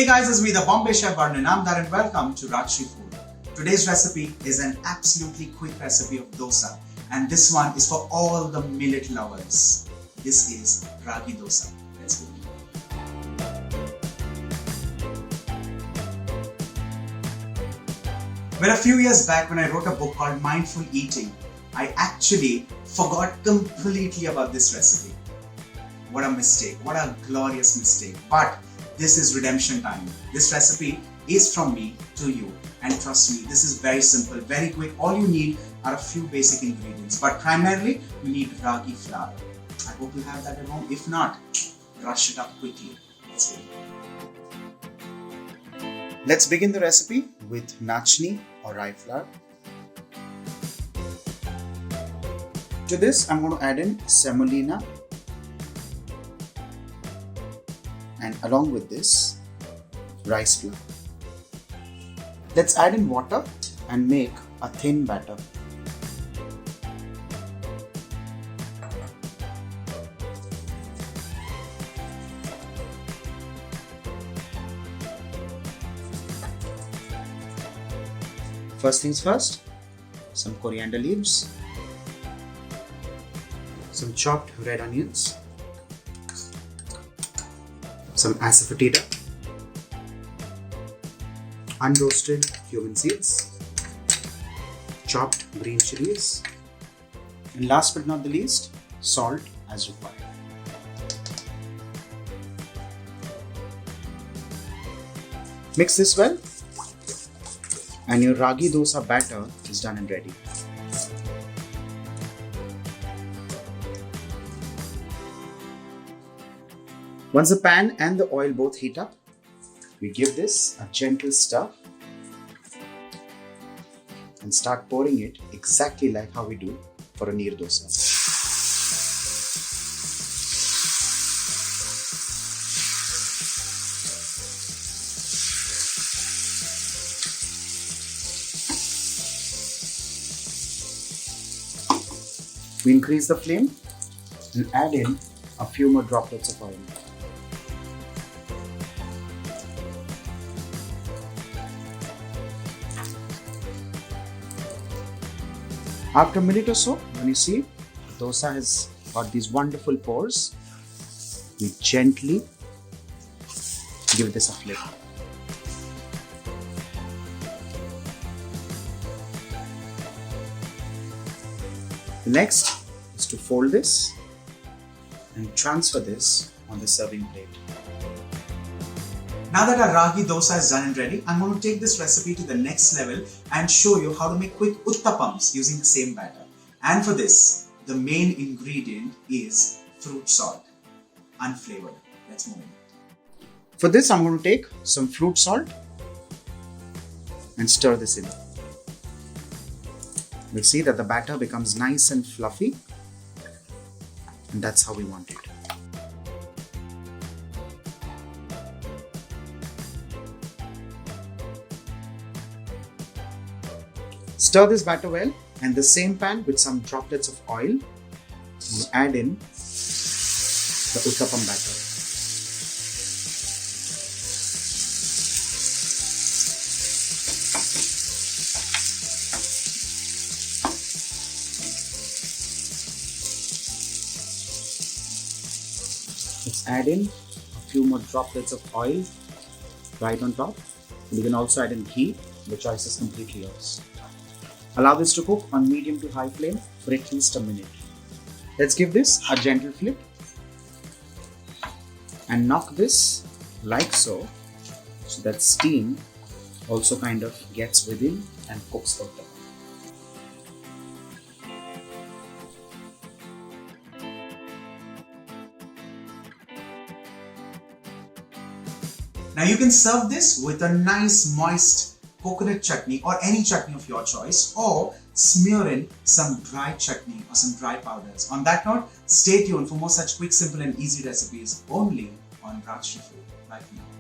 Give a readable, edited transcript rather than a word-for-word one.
Hey guys, it's me, the Bombay Chef Varun, and welcome to Rajshri Food. Today's recipe is an absolutely quick recipe of dosa, and this one is for all the millet lovers. This is Ragi Dosa. Let's go. Well, a few years back when I wrote a book called Mindful Eating, I actually forgot completely about this recipe. What a mistake, what a glorious mistake. But this is redemption time. This recipe is from me to you, and trust me, this is very simple, very quick. All you need are a few basic ingredients, but primarily you need ragi flour. I hope you have that at home. If not, rush it up quickly. Let's go. Let's begin the recipe with nachni or rye flour. To this, I'm going to add in semolina, and along with this, rice flour. Let's add in water and make a thin batter. First things first, some coriander leaves, some chopped red onions, some Asafoetida, unroasted cumin seeds, chopped green chilies, and last but not the least, salt as required. Mix this well, and your ragi dosa batter is done and ready. Once the pan and the oil both heat up, we give this a gentle stir and start pouring it exactly like how we do for a neer dosa. We increase the flame and add in a few more droplets of oil. After a minute or so, when you see the dosa has got these wonderful pores, we gently give this a flip. The next is to fold this and transfer this on the serving plate. Now that our ragi dosa is done and ready, I'm going to take this recipe to the next level and show you how to make quick uttapams using the same batter. And for this, the main ingredient is fruit salt, unflavored. Let's move on. For this, I'm going to take some fruit salt and stir this in. We'll see that the batter becomes nice and fluffy, and that's how we want it. Stir this batter well, and the same pan with some droplets of oil, we'll add in the uttapam batter. Let's add in a few more droplets of oil right on top. You can also add in ghee. The choice is completely yours. Allow this to cook on medium to high flame for at least a minute. Let's give this a gentle flip and knock this like so that steam also kind of gets within and cooks the uttapam. Now you can serve this with a nice moist coconut chutney or any chutney of your choice, or smear in some dry chutney or some dry powders. On that note, stay tuned for more such quick, simple and easy recipes only on Rajshri Food right now.